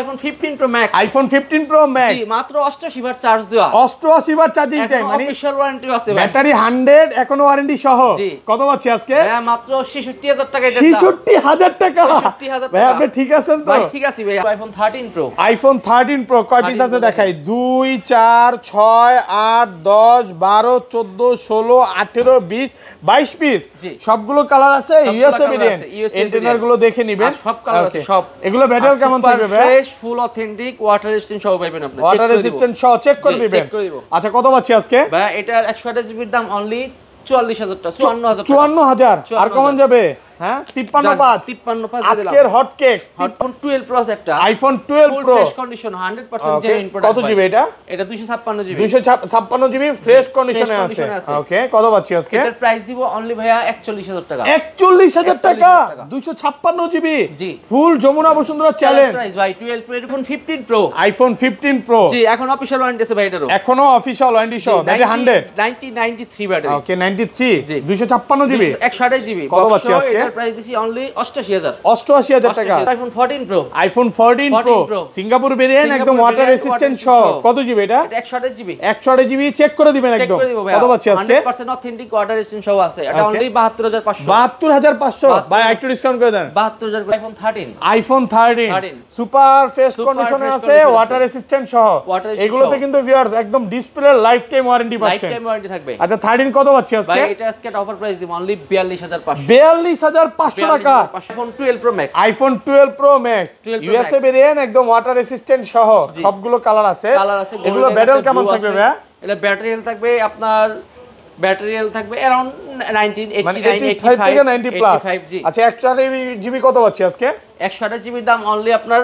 iPhone 15 Pro Max iPhone 15 Pro Max জি মাত্র 88 বার charge দেওয়া 88 বার charging time মানে অফিশিয়াল ওয়ারেন্টি আছে ভাই ব্যাটারি 100 এখনো ওয়ারেন্টি সহ কত পাচ্ছি আজকে হ্যাঁ মাত্র 66000 টাকা এটা 66000 টাকা 66000 ভাই আপনি ঠিক আছেন তো ভাই ঠিক আছে ভাই iPhone 13 Pro iPhone 13 Pro কয় পিস আছে দেখাই 2 4 6 8 10 12 14 16 18 20 22 পিস সবগুলো কালার আছে ইউএসএ ভেরিয়েন্ট এন্টেনার গুলো দেখে নেবেন সব কালার আছে সব এগুলো ব্যাটারি কেমন থাকবে ভাই ফ্রেশ ফুল অথেন্টিক ওয়াটার রেজিস্ট্যান্ট সহ পাবেন আপনি ওয়াটার রেজিস্ট্যান্ট সহ চেক করে দিবেন আচ্ছা কত পাচ্ছি আজকে ভাই এটার 128 জিবির দাম অনলি 44000 টাকা 54000 আর কমন যাবে হ্যাঁ 535 আজকের হট কেক iPhone 12 Pro একটা iPhone 12 Pro fresh condition 100% genuine product কত জিবি এটা 256 জিবি 256 জিবি ফ্রেশ কন্ডিশনে আছে ওকে কত পাচ্ছি আজকে এটার প্রাইস দিব অনলি ভাইয়া 41000 টাকা 41000 টাকা 256 GB full Jamuna Bashundhara challenge price ভাই 12 Pro iPhone 15 Pro iPhone 15 Pro জি এখন অফিশিয়াল ওয়ারেন্টি আছে ভাই এটারও এখনো অফিশিয়াল ওয়ারেন্টি সহ ব্যাটারি 100 93 ব্যাটারি ওকে 93 256 জিবি 128 জিবি কত পাচ্ছি আজকে প্রাইস দিছি অনলি 88000 88000 টাকা iPhone 14 Pro iPhone 14 Pro Singapore variant একদম ওয়াটার রেজিস্ট্যান্ট সহ কত জিবি এটা 128 জিবি 128 জিবি চেক করে দিবেন একদম কত পাচ্ছি আজকে 100% অথেন্টিক ওয়াটার রেজিস্ট্যান্ট সহ আছে এটা অনলি 72500 72500 ভাই একটু ডিসকাউন্ট করে দেন 72000 iPhone 13 সুপার ফ্রেশ কন্ডিশনে আছে ওয়াটার রেজিস্ট্যান্ট সহ এগুলোতে কিন্তু ভিউয়ার্স একদম ডিসপ্লে লাইফ টাইম ওয়ারেন্টি পাচ্ছেন লাইফ টাইম ওয়ারেন্টি থাকবে আচ্ছা 13 কত পাচ্ছি আজকে ভাই এটা আজকে অফার প্রাইস দিব অনলি 42500 42500 টাকা iPhone 12 Pro Max iPhone 12 Pro Max USA variant একদম ওয়াটার রেজিস্ট্যান্ট সহ সবগুলো কালার আছে এগুলো ব্যাটারি কেমন থাকবে ভাই এটা ব্যাটারি হেলথ থাকবে আপনার ব্যাটারি হেলথ থাকবে अराउंड 19 মানে 85 থেকে 90 প্লাস আচ্ছা 128 জিবি কত পাচ্ছি আজকে 128 জিবির দাম অনলি আপনার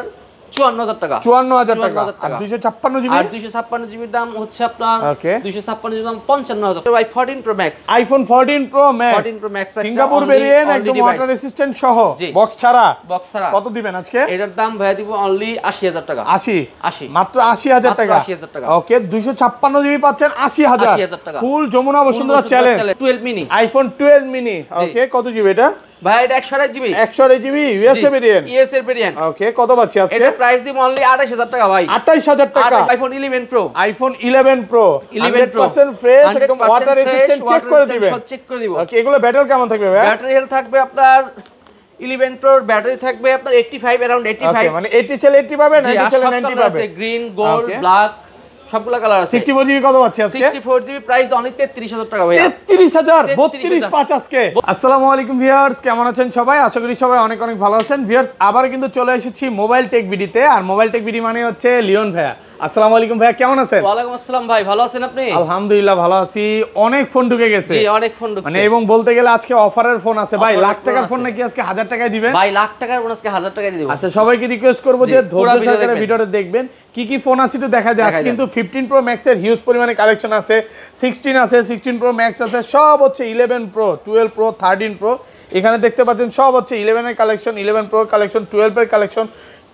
54000 টাকা 54000 টাকা আর 256 জিবি আর 256 জিবির দাম হচ্ছে আপনার 256 জিবির দাম 55000 টাকা ভাই 14 Pro Max iPhone 14 Pro Max 14 Pro Max Singapore variant একদম ওয়াটার রেজিস্ট্যান্ট সহ বক্স ছাড়া কত দিবেন আজকে এটার দাম ভাই দিব অনলি 80000 টাকা 80 মাত্র 80000 টাকা ওকে 256 জিবি পাচ্ছেন 80000 টাকা full Jamuna Bashundhara challenge 12 mini iPhone 12 mini okay কত জিবি এটা ভাই এটা 128 GB 128 GB USA variant okay কত পাচ্ছি আজকে এটা প্রাইস দিব অনলি 28000 টাকা ভাই 28000 টাকা iPhone 11 Pro iPhone 11 Pro 100% fresh একদম ওয়াটার রেজিস্ট্যান্ট চেক করে দিবেন ওকে এগুলো ব্যাটারি কেমন থাকবে ভাই ব্যাটারি হেলথ থাকবে আপনার 11 Pro ব্যাটারি থাকবে আপনার 85 अराउंड 85 ওকে মানে 80 চলে 80 পাবে 90 চলে 90 পাবে গ্রিন গোল্ড ব্ল্যাক সবগুলা কালার আছে 64 জিবি কত পাচ্ছি আজকে 64 জিবি প্রাইস অনলি 33000 টাকা ভাই 33000 32 পাঁচ আজকে আসসালামু আলাইকুম ভিউয়ার্স কেমন আছেন সবাই আশা করি সবাই অনেক অনেক ভালো আছেন ভিউয়ার্স আবার কিন্তু চলে এসেছি মোবাইল টেক ভিডিওতে আর মোবাইল টেক ভিডিও মানে হচ্ছে লিওন ভাইয়া আসসালামু আলাইকুম ভাইয়া কেমন আছেন ওয়া আলাইকুম আসসালাম ভাই ভালো আছেন আপনি আলহামদুলিল্লাহ ভালো আছি অনেক ফোন ঢুকে গেছে জি অনেক ফোন ঢুকছে মানে এবং বলতে গেলে আজকে অফারের ফোন আছে ভাই লাখ টাকার ফোন নাকি আজকে 1000 টাকায় দিবেন ভাই লাখ টাকার ফোন আজকে 1000 টাকায় দিব আচ্ছা সবাইকে রিকোয়েস্ট করব যে ধৈর্য সহকারে ভিডিওটা দেখবেন কি কি ফোন আছে একটু দেখা যায় আজকে কিন্তু 15 Pro Max এর হিউজ পরিমাণে কালেকশন আছে 16 আছে 16 Pro Max আছে সব হচ্ছে 11 Pro 12 Pro 13 Pro এখানে দেখতে পাচ্ছেন সব হচ্ছে 11 এর কালেকশন 11 Pro কালেকশন 12 এর কালেকশন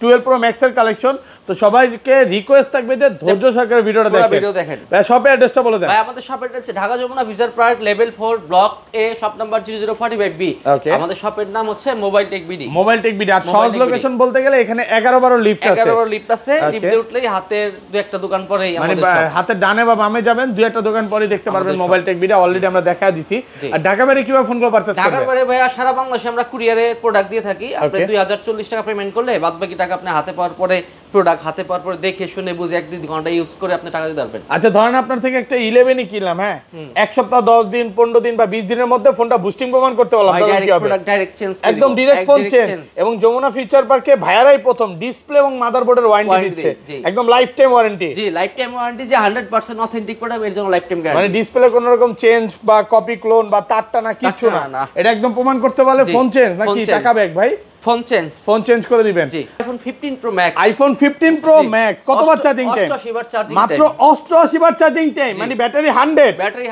12 Pro Max এর কালেকশন তো সবাইকে রিকোয়েস্ট থাকবে যে ধৈর্য সহকারে ভিডিওটা দেখেন ভাই শপের অ্যাড্রেসটা বলে দেন ভাই আমাদের শপের অ্যাড্রেস ঢাকা যমুনা ভিজার park level 4 block A shop number 0045 B আমাদের শপের নাম হচ্ছে মোবাইল টেক বিডি আর সহজ লোকেশন বলতে গেলে এখানে 11-12 লিফট আছে 11 লিফট আছে লিফটে উঠলেই হাতের দুই একটা দোকান পরেই আমাদের শপ মানে হাতের ডানে বা বামে যাবেন দুই একটা দোকান পরেই দেখতে পারবেন মোবাইল টেক বিডি অলরেডি আমরা দেখায় দিছি আর ঢাকা বাইরে কিভাবে ফোন করে পারচেজ করবেন ঢাকা বাইরে ভাই সারা বাংলাদেশে আমরা কুরিয়ারে প্রোডাক্ট দিয়ে থাকি আপনি 2040 টাকা পেমেন্ট করলে বাদবাকি টাকা আপনি হাতে পাওয়ার পরে প্রোডাক্ট হাতে পাওয়ার পরে দেখে শুনে বুঝে 1-2 ঘন্টা ইউজ করে আপনি টাকা দিতে পারবেন আচ্ছা ধরেন আপনার থেকে একটা 11ই কিনলাম হ্যাঁ এক সপ্তাহ 10 দিন 15 দিন বা 20 দিনের মধ্যে ফোনটা বুস্টিং প্রমাণ করতে পারলাম তাহলে কি হবে ডাইরেক্ট চেঞ্জ একদম ডাইরেক্ট ফোন চেঞ্জ এবং যমুনা ফিচার পার্কে ভাইয়ারাই প্রথম ডিসপ্লে এবং মাদারবোর্ডের ওয়ারেন্টি দিচ্ছে একদম লাইফ টাইম ওয়ারেন্টি জি লাইফ টাইম ওয়ারেন্টি যে 100% অথেন্টিক প্রোডাক্ট এর জন্য লাইফ টাইম গ্যারান্টি মানে ডিসপ্লে কোনো রকম চেঞ্জ বা কপি ক্লোন বা তারটা না কিছু না এটা একদম প্রমাণ করতে পারলে ফোন চেঞ্জ নাকি টাকা ব্যাক ভাই ফোন চেঞ্জ করে দিবেন জি iPhone 15 Pro Max iPhone 15 Pro Max কতবার চার্জিং টাইম 88 বার চার্জিং মাত্র 88 বার চার্জিং টাইম মানে ব্যাটারি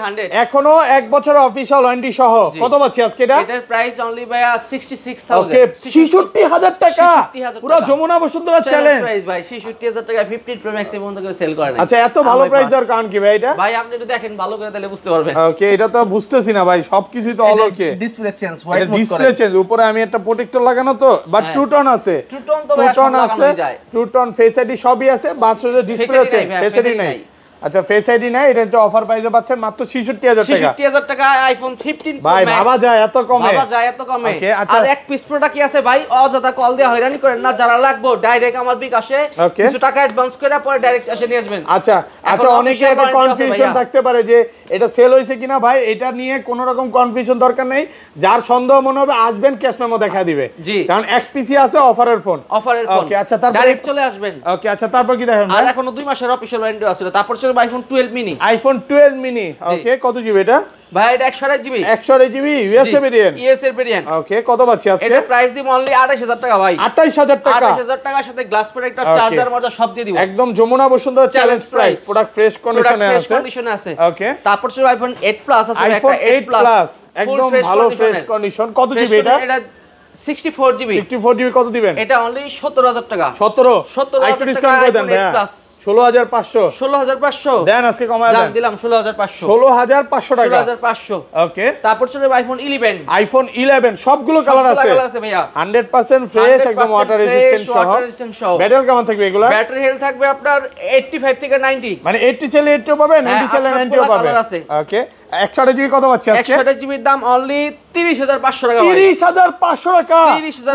100 এখনো এক বছর অফিশিয়াল ওয়ারেন্টি সহ কত পাচ্ছি আজকে এটার প্রাইস অনলি ভাই 66000 ওকে 66000 টাকা পুরো যমুনা বসুন্ধরা চ্যালেঞ্জ প্রাইস ভাই 66000 টাকা 15 Pro Max এর মধ্যে করে সেল করেন আচ্ছা এত ভালো প্রাইস দেওয়ার কারণ কি ভাই এটা ভাই আপনি একটু দেখেন ভালো করে তাহলে বুঝতে পারবেন ওকে এটা তো বুঝতেছি না ভাই সবকিছুই তো অলওকে ডিসপ্লে চেঞ্জ হোয়াইট মোড করে ডিসপ্লে চেঞ্জ উপরে আমি একটা প্রোটেক্টর লাগানো তো বাট টু টোন আছে, টু টোন তো টু ভাই টোন সব আছে, লাগানোই যায়। টু টোন ফেস আইডি সবই আছে, বাচ্চাদের ডিসপ্লে আছে, ফেস আইডি নাই। আচ্ছা ফেস আইডি নাই, এটা তো অফার প্রাইসে পাচ্ছেন মাত্র 66000 টাকা। 66000 টাকা আইফোন 15 প্রো ভাই ভাবা যায় এত কমে, ভাবা যায় এত কমে। ওকে আচ্ছা আর এক পিস প্রোডাক্ট কি আছে ভাই, অযথা কল দিয়ে হয়রানি করেন না, যারা লাগবে ডাইরেক্ট আমার বিকাশে কিছু টাকা অ্যাডভান্স করে পরে ডাইরেক্ট এসে নিয়ে আসবেন। আচ্ছা আচ্ছা, অনেকে এটা কনফিউশন থাকতে পারে যে এটা সেল হইছে কিনা। ভাই এটা নিয়ে কোনো রকম কনফিউশন দরকার নেই, যার সন্দেহ মনে হবে আসবেন, ক্যাশ মেমো দেখা দিবে, কারণ এক পিসি আছে অফারের ফোন। ওকে আচ্ছা, তারপর ডাইরেক্ট চলে আসবেন। ওকে আচ্ছা, তারপর কি দেখেন? আর এখনো 2 মাসের অফিশিয়াল ওয়ারেন্টি আছে। তারপর চলে iPhone 12 mini. IPhone 12 mini, okay কত জিবি এটা? ভাই এটা 128 GB. 128 GB USA variant. USA variant. Okay কত পাচ্ছি আজকে? এটা প্রাইস দিব অনলি 28000 টাকা ভাই। 28000 টাকা। 28000 টাকার সাথে গ্লাস প্রোটেক্টর, চার্জার, মজা সব দিয়ে দিব। একদম Jamuna Bashundhara challenge price, product fresh কন্ডিশনে আছে। ওকে তারপর ছিল আইফোন 8 প্লাস আছে, আইফোন 8 প্লাস একদম ভালো ফ্রেশ কন্ডিশন। কত জিবি এটা? এটা 64 জিবি। 64 জিবি কত দিবেন? এটা অনলি 17000 টাকা। 17000 ডিসকাউন্ট করে দেন ভাই। 16500 16500 দেন আজকে কমায় দেন। দিলাম 16500 16500 টাকা। 16500 ওকে তারপর চলে আইফোন 11। আইফোন 11 সবগুলো কালার আছে ভাইয়া, 100% ফ্রেশ, একদম ওয়াটার রেজিস্ট্যান্ট সহ। ব্যাটারি কেমন থাকবে এগুলা? ব্যাটারি হেলথ থাকবে আপনার 85 থেকে 90, মানে 80 চাইলে 80 পাবে, 90 চাইলে 90 পাবে। ওকে 128 জিবি কত পাচ্ছি আজকে? 128 জিবির দাম অনলি 30500 টাকা। 30500 টাকা,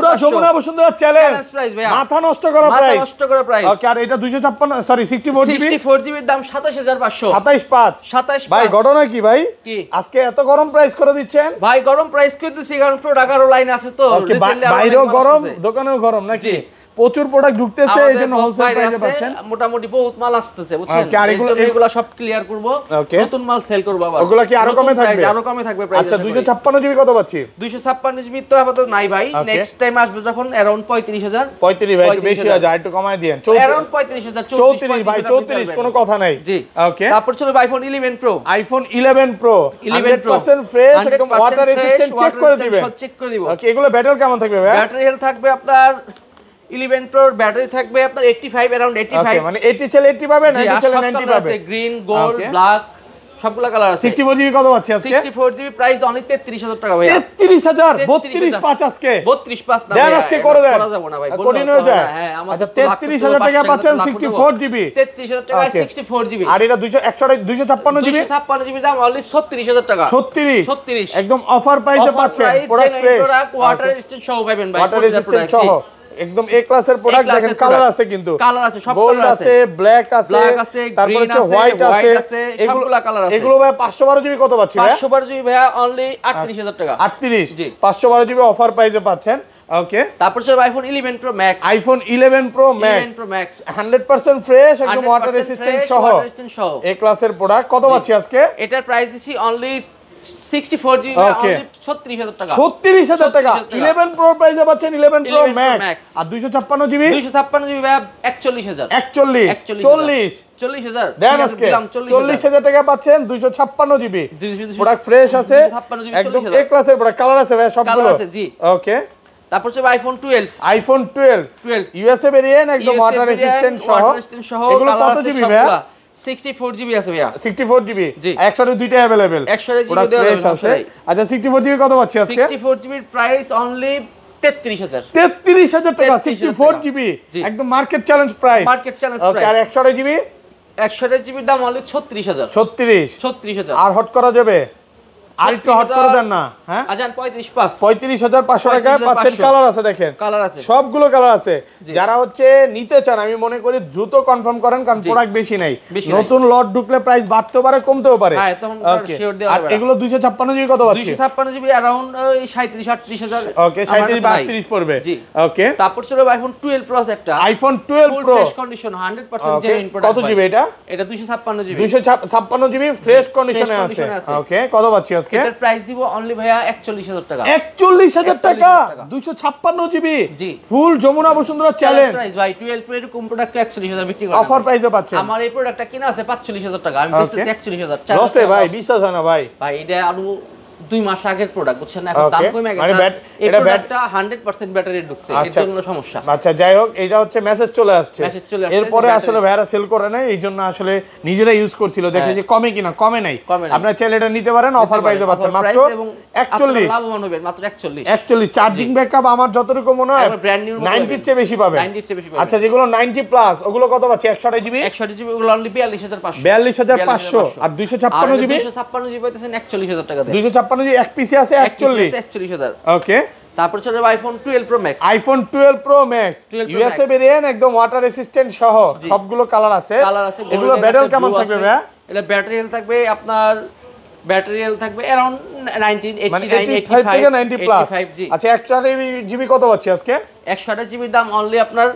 পুরো যমুনা বসুন্ধরা চ্যালেঞ্জ প্রাইস ভাইয়া, মাথা নষ্ট করা প্রাইস, মাথা নষ্ট করা প্রাইস। ওকে আর এটা 256 সরি 64 জিবি। 64 জিবির দাম 27500। 275 ভাই ঘটনা কি ভাই? কি আজকে এত গরম প্রাইস করে দিচ্ছেন? ভাই গরম প্রাইস করে দিছি কারণ প্রোডাক্ট আরো লাইন আছে তো, বাইরেও গরম দোকানেও গরম নাকি? প্রচুর প্রোডাক্ট ঢুকতেছে, এইজন্য হোলসেল প্রাইসে পাচ্ছেন। মোটামুটি বহুত মাল আসতেছে বুঝছেন। আর এগুলো সব ক্লিয়ার করব, নতুন মাল সেল করব আবার। ওগুলো কি আরো কমে থাকবে? আরো কমে থাকবে প্রাইস। আচ্ছা 256 জিবি কত পাচ্ছি? 256 জিবি তো আপাতত নাই ভাই, নেক্সট টাইম আসবে যখন অ্যারাউন্ড 35000। 35 ভাই একটু বেশি হয়, একটু কমায় দেন। অ্যারাউন্ড 35000, 34 ভাই 34 কোনো কথা নাই। জি ওকে তারপর চলো iPhone 11 pro. IPhone 11 pro 100% fresh, একদম ওয়াটার রেজিস্ট্যান্ট, চেক করে দিবেন। চেক করে দিব। ওকে এগুলো ব্যাটারি কেমন থাকবে ভাই? ব্যাটারি হেলথ থাকবে আপনার 11 প্রোর ব্যাটারি থাকবে আপনার 85 অ্যারাউন্ড 85। ওকে মানে 80 চাইলে 80 পাবে, 90 চাইলে 90 পাবে। গ্রিন, গোল্ড, ব্ল্যাক সবগুলা কালার আছে। 64 জিবি কত পাচ্ছি আজকে? 64 জিবি প্রাইস অনলি 33000 টাকা ভাই। 33000 325 আজকে 325 না দেন আজকে করে দেন। করা যাবে না ভাই, কঠিন হয়ে যায়। আচ্ছা 33000 টাকা পাচ্ছেন 64 জিবি। 33000 টাকা 64 জিবি। আর এটা 256 জিবি। 256 জিবি দাম অনলি 36000 টাকা। 36 একদম অফার প্রাইসে পাচ্ছেন, প্রোডাক্ট ফ্রেশ, ওয়াটার রেজিস্ট্যান্ট সহ পাবেন ভাই। ওয়াটার রেজিস্ট্যান্ট সহ একদম এ ক্লাসের প্রোডাক্ট। দেখেন কালার আছে, কিন্তু কালার আছে, সব গোল্ড আছে, ব্ল্যাক আছে, তারপর হচ্ছে হোয়াইট আছে, সবগুলা কালার আছে। এগুলো ভাই 512 জিবি কত পাচ্ছি ভাই? 512 জিবি ভাই অনলি 38000 টাকা। 38 জি 512 জিবি অফার প্রাইসে পাচ্ছেন। ওকে তারপর সব iPhone 11 pro max. IPhone 11 pro max 100% fresh, একদম ওয়াটার রেজিস্ট্যান্ট সহ এ ক্লাসের প্রোডাক্ট। কত পাচ্ছি আজকে? এটার প্রাইস দিছি অনলি 64 জিবি অনলি 36000 টাকা। 36000 টাকা 11 প্রো প্রাইসে পাচ্ছেন 11 প্রো ম্যাক্স। আর 256 জিবি 256 জিবি ভাই 41000। 40000 দেন আজকে 40000 টাকা পাচ্ছেন 256 জিবি। প্রোডাক্ট ফ্রেশ আছে, একদম এ ক্লাসের প্রোডাক্ট। কালার আছে ভাই সবগুলো? জি ওকে তারপর হচ্ছে আইফোন 12। আইফোন 12 ইউএসএ ভেরিয়েন্ট, একদম ওয়াটার রেজিস্ট্যান্ট সহ। এগুলো কত জিবি ভাই? 64 জিবি আছে ভাইয়া। 64 জিবি 100 দুইটা अवेलेबल। 100 জিবি দেওয়া আছে। আচ্ছা 64 জিবি কত পাচ্ছি আজকে? 64 জিবির প্রাইস অনলি 33000। 33000 টাকা 64 জিবি, একদম market challenge price. Market challenge price. Okay আর 100 জিবি? 100 জিবির দাম অনলি 36000। 36000 আর হট করা যাবে? আর একটু হট করে দেন না। হ্যাঁ আজান 35500 35500 টাকা পাচ্ছেন। কালার আছে, দেখেন কালার আছে, সবগুলো কালার আছে। যারা হচ্ছে নিতে চান আমি মনে করি দ্রুত কনফার্ম করেন, কারণ প্রোডাক্ট বেশি নাই। নতুন লট ঢুকলে প্রাইস বাড়তেও পারে কমতেও পারে। হ্যাঁ তখন শিওর দেওয়া আর এগুলো 256 জিবি কত পাচ্ছি? 256 জিবি अराउंड 37 38000। ওকে 37 32 পড়বে। জি ওকে তারপর ছিল আইফোন 12 প্রো একটা। IPhone 12 pro fresh condition 100% genuine product. কত জিবি এটা? এটা 256 জিবি। 256 জিবি ফ্রেশ কন্ডিশনে আছে। ওকে কত পাচ্ছি আজকে? এটার প্রাইস দিব অনলি ভাইয়া 41000 টাকা। 41000 টাকা 256 জিবি জি ফুল যমুনা বসুন্ধরা চ্যালেঞ্জ প্রাইস ভাই। 12 প্রো এর কম প্রোডাক্ট 41000 বিক্রি করে অফার প্রাইসে পাচ্ছেন। আমার এই প্রোডাক্টটা কিনা আছে 45000 টাকা, আমি বেচতেছি 41000। লসে ভাই, বিশ্বাস হয় না ভাই। ভাই এটা আরো 2 মাস আগের প্রোডাক্ট, বুঝছেন না, এখন দাম কমে গেছে। এই প্রোডাক্টটা 100% ব্যাটারি ঢুকছে, এর জন্য সমস্যা। আচ্ছা, যাই হোক, এটা হচ্ছে মেসেজ চলে আসছে, এরপরে আসলে ভাইরা সেল করে নাই, এই জন্য আসলে নিজেরা ইউজ করছিল, দেখে যে কমে কিনা, কমে নাই। আপনারা চাইলে এটা নিতে পারেন, অফার প্রাইসে পাচ্ছেন মাত্র 41। লাভবান হবেন মাত্র 41। চার্জিং ব্যাকআপ আমার যতটুকু মনে হয় 90 এর চেয়ে বেশি পাবেন। আচ্ছা, যেগুলো 90 প্লাস ওগুলো কত পাচ্ছি? 128 জিবি। 128 জিবি ওগুলো অনলি 42500। 42500। আর 256 জিবি? 256 জিবি পাইতেছেন 41000 টাকা দিয়ে। 256 জিবি এক পিসি আছে 41000। ওকে। তারপর চলে iPhone 12 pro max. IPhone 12 pro max USA variant, একদম ওয়াটার রেসিস্ট্যান্ট সহ, সবগুলো কালার আছে। এগুলো ব্যাটারি কেমন থাকবে ভাই? এটা ব্যাটারি হেলথ থাকবে আপনার, ব্যাটারি হেলথ থাকবে अराउंड 19 মানে 85 থেকে 90 প্লাস। আচ্ছা, 128 জিবি কত পাচ্ছি আজকে? 128 জিবির দাম অনলি আপনার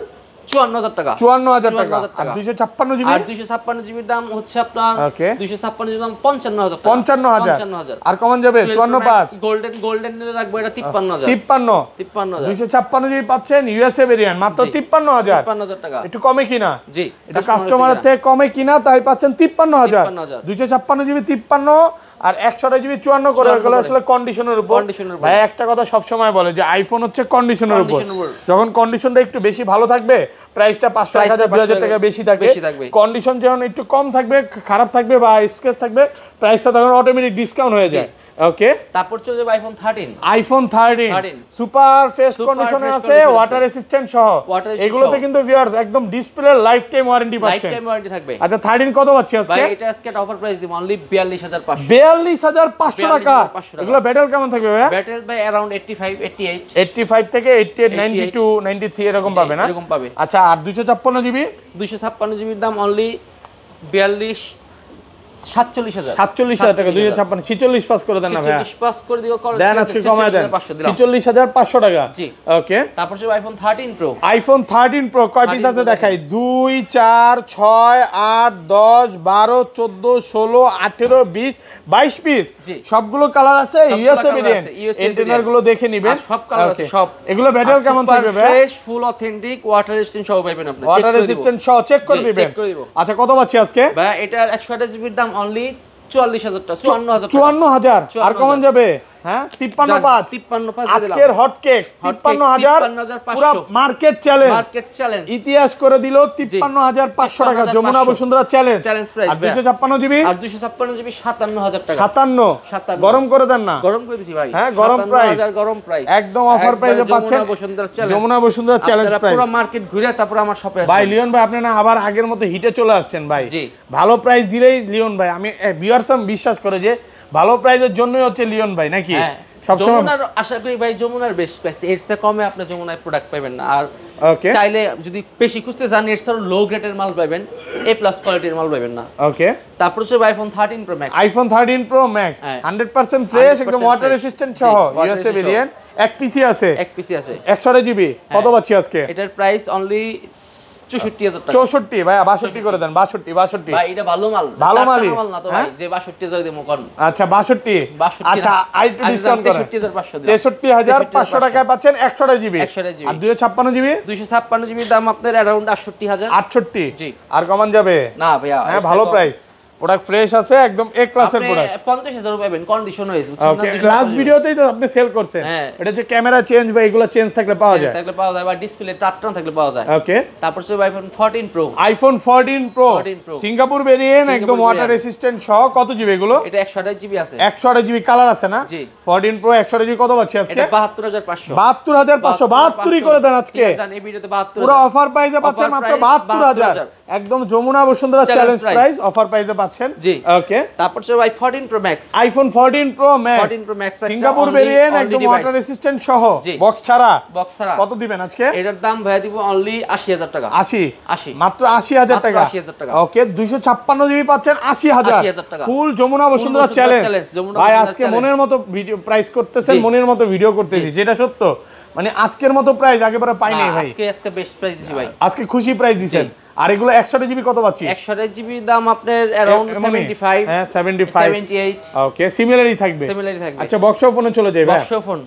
54000 টাকা। 54000 টাকা। আর 256 জিবি? আর 256 জিবির দাম হচ্ছে আপনার 256 জিবির দাম 55000 টাকা। 55000। আর কমন যাবে 545। গোল্ডেন এর রাখবো এটা 53000। 53000। 256 জিবি পাচ্ছেন ইউএসএ ভেরিয়েন্ট মাত্র 53000। 53000 টাকা। একটু কমে কিনা? জি, এটা কাস্টমারের থেকে কমে কিনা, তাই পাচ্ছেন 53000। 256 জিবি 53 আর 128 জিবি 54 করে, এগুলো আসলে কন্ডিশনের উপর। ভাই একটা কথা সব সময় বলে যে আইফোন হচ্ছে কন্ডিশনের উপর, যখন কন্ডিশনটা একটু বেশি ভালো থাকবে প্রাইসটা 500 1000 2000 টাকা বেশি থাকবে। কন্ডিশন যখন একটু কম থাকবে, খারাপ থাকবে বা স্কেচ থাকবে, প্রাইসটা তখন অটোমেটিক ডিসকাউন্ট হয়ে যায়। ওকে। তারপর চলে যাবে আইফোন 13। আইফোন 13 সুপার ফ্রেশ কন্ডিশনে আছে, ওয়াটার রেসিস্ট্যান্ট সহ। এগুলোতে কিন্তু ভিউয়ার্স একদম ডিসপ্লে লাইফ টাইম ওয়ারেন্টি পাচ্ছেন। লাইফ টাইম ওয়ারেন্টি থাকবে। আচ্ছা, 13 কত পাচ্ছি আজকে? ভাই এটা আজকে অফার প্রাইস দিব অনলি 42500। 42500 টাকা। এগুলো ব্যাটারি কেমন থাকবে ভাই? ব্যাটারি ভাই अराउंड 85 88। 85 থেকে 88 92 93 এরকম পাবে না? এরকম পাবে। আচ্ছা, আর 256 জিবি? 256 জিবির দাম অনলি 47000 টাকা। 256 46 পাস করে দেন না ভাই? 46 পাস করে দিও, দেন আজকে কমায় দেন 46500 টাকা। জি, ওকে। তারপর যে আইফোন 13 প্রো। আইফোন 13 প্রো কয় পিস আছে দেখাই? 2 4 6 8 10 12 14 16 18 20 22 পিস। সবগুলো কালার আছে, ইউএসএ ভেরিয়েন্ট। ইন্টারনাল গুলো দেখে নেবেন, সব কালার আছে সব। এগুলো ব্যাটারি কেমন থাকবে ভাই? ফ্রেশ ফুল অথেন্টিক ওয়াটার রেজিস্ট্যান্ট সহ পাবেন আপনি। ওয়াটার রেজিস্ট্যান্ট সহ চেক করে দিবেন। আচ্ছা, কত পাচ্ছি আজকে ভাই? এটা 128 জিবির দাম অনলি 44000 টাকা। 54000। 54000। আর কমন যাবে? হ্যাঁ, 53.5 আজকের হট কেক 53000 পুরো মার্কেট চ্যালেঞ্জ ইতিহাস করে দিল। 53500 টাকা যমুনা বসুন্ধরা চ্যালেঞ্জ প্রাইস। আর 256 জিবি? আর 256 জিবি 57000 টাকা। 57 গরম করে দেন না? গরম করে দিছি ভাই। হ্যাঁ, গরম প্রাইস, গরম প্রাইস একদম অফার প্রাইসে পাচ্ছেন যমুনা বসুন্ধরা চ্যালেঞ্জ প্রাইস। পুরো মার্কেট ঘুরে তারপর আমার শপে আসবেন। ভাই লিওন ভাই, আপনি না আবার আগের মতো হিটে চলে আসছেন ভাই। ভালো প্রাইস দিলেই লিওন ভাই, আমি ভিউয়ার্স বিশ্বাস করে যে ভালো প্রাইসের জন্যই হচ্ছে লিওন ভাই, নাকি? যমুনার আশা করি ভাই যমুনার বেস্ট প্রাইস, এর চেয়ে কমে আপনি যমুনার প্রোডাক্ট পাবেন না। আর চাইলে যদি বেশি খুঁজতে চান এর চেয়ে লো গ্রেডের মাল পাবেন, এ প্লাস কোয়ালিটির মাল পাবেন না। ওকে। তারপর হচ্ছে iPhone 13 pro max. IPhone 13 pro max 100% fresh, একদম ওয়াটার রেসিস্ট্যান্ট সহ, ইউএসএ ভেরিয়েন্ট, এক পিসি আছে। 128 জিবি কত পাচ্ছি আজকে? এটার প্রাইস অনলি 64000 টাকা। 64 ভাই, 62 করে দেন। 62 ভাই এটা ভালো মাল, ভালো মাল না তো ভাই যে 62000 দিমু কোন? আচ্ছা, 62। আচ্ছা, আইটু ডিসকাউন্ট করেন। 63500 টাকায় পাচ্ছেন 128 জিবি। আর 256 জিবি? 256 জিবির দাম আপনার अराउंड 68000। 68। জি। আর কমান যাবে না ভাইয়া? হ্যাঁ, ভালো প্রাইস, প্রোডাক্ট ফ্রেশ আছে, একদম এ ক্লাসের প্রোডাক্ট। 50000 পাবেন, কন্ডিশন হয়েছে। ওকে, লাস্ট ভিডিওতেই তো আপনি সেল করছেন। এটা হচ্ছে ক্যামেরা চেঞ্জ বা এগুলো চেঞ্জ থাকলে পাওয়া যায়, বা ডিসপ্লে টাটটান থাকলে পাওয়া যায়। ওকে। তারপর হচ্ছে iPhone 14 pro. IPhone 14 pro Singapore variant, একদম ওয়াটার রেসিস্ট্যান্ট সহ। কত জিবি এগুলো? এটা 128 জিবি আছে। 128 জিবি কালার আছে না? জি। 14 প্রো 128 জিবি কত পাচ্ছি আজকে? এটা 72500। 72500 72 করে দেন আজকে। জান এই ভিডিওতে 72 পুরো অফার প্রাইসে পাচ্ছেন মাত্র 72000। একদম Jamuna Bashundhara challenge price, offer প্রাইসে পাচ্ছেন। জি। ওকে। তারপর হচ্ছে ভাই 14 pro max. IPhone 14 pro max Singapore variant, একদম ওয়াটার রেসিস্ট্যান্ট সহ, বক্স ছাড়া। কত দিবেন আজকে? এটার দাম ভাই দিব অনলি 80000 টাকা। 80 মাত্র 80000 টাকা। ওকে, 256 জিবি পাচ্ছেন 80000 টাকা। Full Jamuna Bashundhara challenge. ভাই আজকে মনের মতো ভিডিও প্রাইস করতেছেন, মনের মতো ভিডিও করতেছি, যেটা সত্য। মানে আজকের মতো প্রাইস আগেবারে পাই নাই ভাই। আজকে বেস্ট প্রাইস দিছি ভাই, আজকে খুশি প্রাইস দিবেন। আর এগুলো 128 জিবি কত পাচ্ছি? 128 জিবি দাম আপনার अराउंड 75। হ্যাঁ, 75 78। ওকে, সিমিলারই থাকবে। সিমিলারই থাকবে। আচ্ছা, বক্স ফোনে চলে যাই ভাই। বক্স ফোন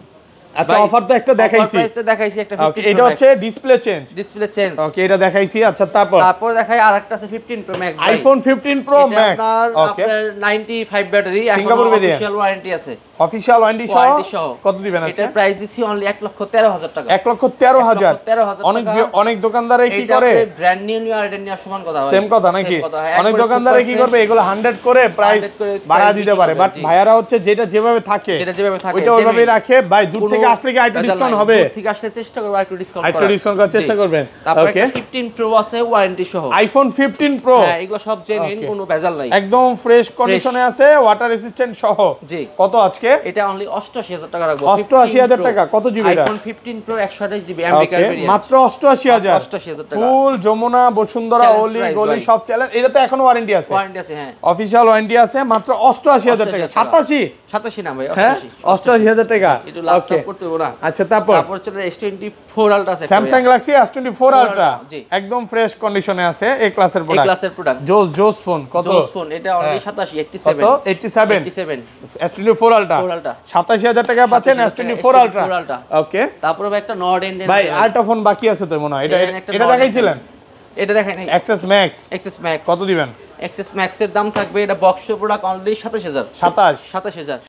আচ্ছা অফার তো একটা দেখাইছি, প্রাইসতে দেখাইছি একটা 15 ওকে এটা হচ্ছে ডিসপ্লে চেঞ্জ, ওকে এটা দেখাইছি। আচ্ছা তারপর দেখাই আরেকটা আছে 15 pro max iPhone 15 pro max, okay আপনার 95 battery, Singapore variant, official warranty আছে, অফিশিয়াল ওয়ারেন্টি সহ কত দিবেন? আছে এটা প্রাইস দিছি অনলি 1,13,000 টাকা, 1,13,000। 1,13,000 অনেক অনেক দোকানদারে কি করে ব্র্যান্ড নিউ আইডেন্ট নিয়ে সমান কথা হয়, সেম কথা নাকি? অনেক দোকানদারে কি করবে এগুলো 100 করে প্রাইস বাড়া দিতে পারে, বাট ভাইয়ারা হচ্ছে যেটা যেভাবে থাকে ওইটা ওইভাবেই রাখে। ভাই দূর থেকে আসলে কি আইটি ডিসকাউন্ট হবে? দূর থেকে আসলে চেষ্টা করব আইটি ডিসকাউন্ট করার, আইটি ডিসকাউন্ট করার চেষ্টা করবেন। তারপর ওকে 15 প্রো আছে ওয়ারেন্টি সহ, আইফোন 15 প্রো, হ্যাঁ এগুলো সব জেনুইন, কোনো ভেজাল নাই, একদম ফ্রেশ কন্ডিশনে আছে, ওয়াটার রেসিস্ট্যান্ট সহ। জি কত আজকে? এটা অনলি 88,000 টাকা রাখবো। 88,000 টাকা। কত জিবি এটা? IPhone 15 pro 128 GB American variant, মাত্র 88,000। 88,000 টাকা। ফুল যমুনা বসুন্ধরা Challenge অলি price গলি ভাই। সব চ্যালেঞ্জ। এটা তো এখনো ওয়ারেন্টি আছে, ওয়ারেন্টি আছে, হ্যাঁ অফিশিয়াল ওয়ারেন্টি আছে, মাত্র 88,000 টাকা। 87 না ভাই, হ্যাঁ 88,000 টাকা। একটু লাভ ওকে করতে হবে না। আচ্ছা তারপর চলে S24 আলট্রা আছে, স্যামসাং গ্যালাক্সি S24 আলট্রা, জি। একদম ফ্রেশ কন্ডিশনে আছে, এ ক্লাসের এই প্রোডাক্ট, ক্লাসের প্রোডাক্ট, জোস ফোন। কত? জোস ফোন, এটা অনলি 87 কত? 87 S24 আলট্রা, 87,000 টাকা পাচ্ছেন S24 আলট্রা। ওকে তারপরে ভাই একটা নর্ড এন্ড ভাই আরেকটা ফোন বাকি আছে তো মনে হয়, এটা দেখাইছিলেন? এটা দেখেন এক্সেস ম্যাক্স ম্যাক্স কত দিবেন? এক্সেস ম্যাক্স এর দাম থাকবে, এটা বক্স প্রোডাক্ট অনলি 27,000। 27 27,000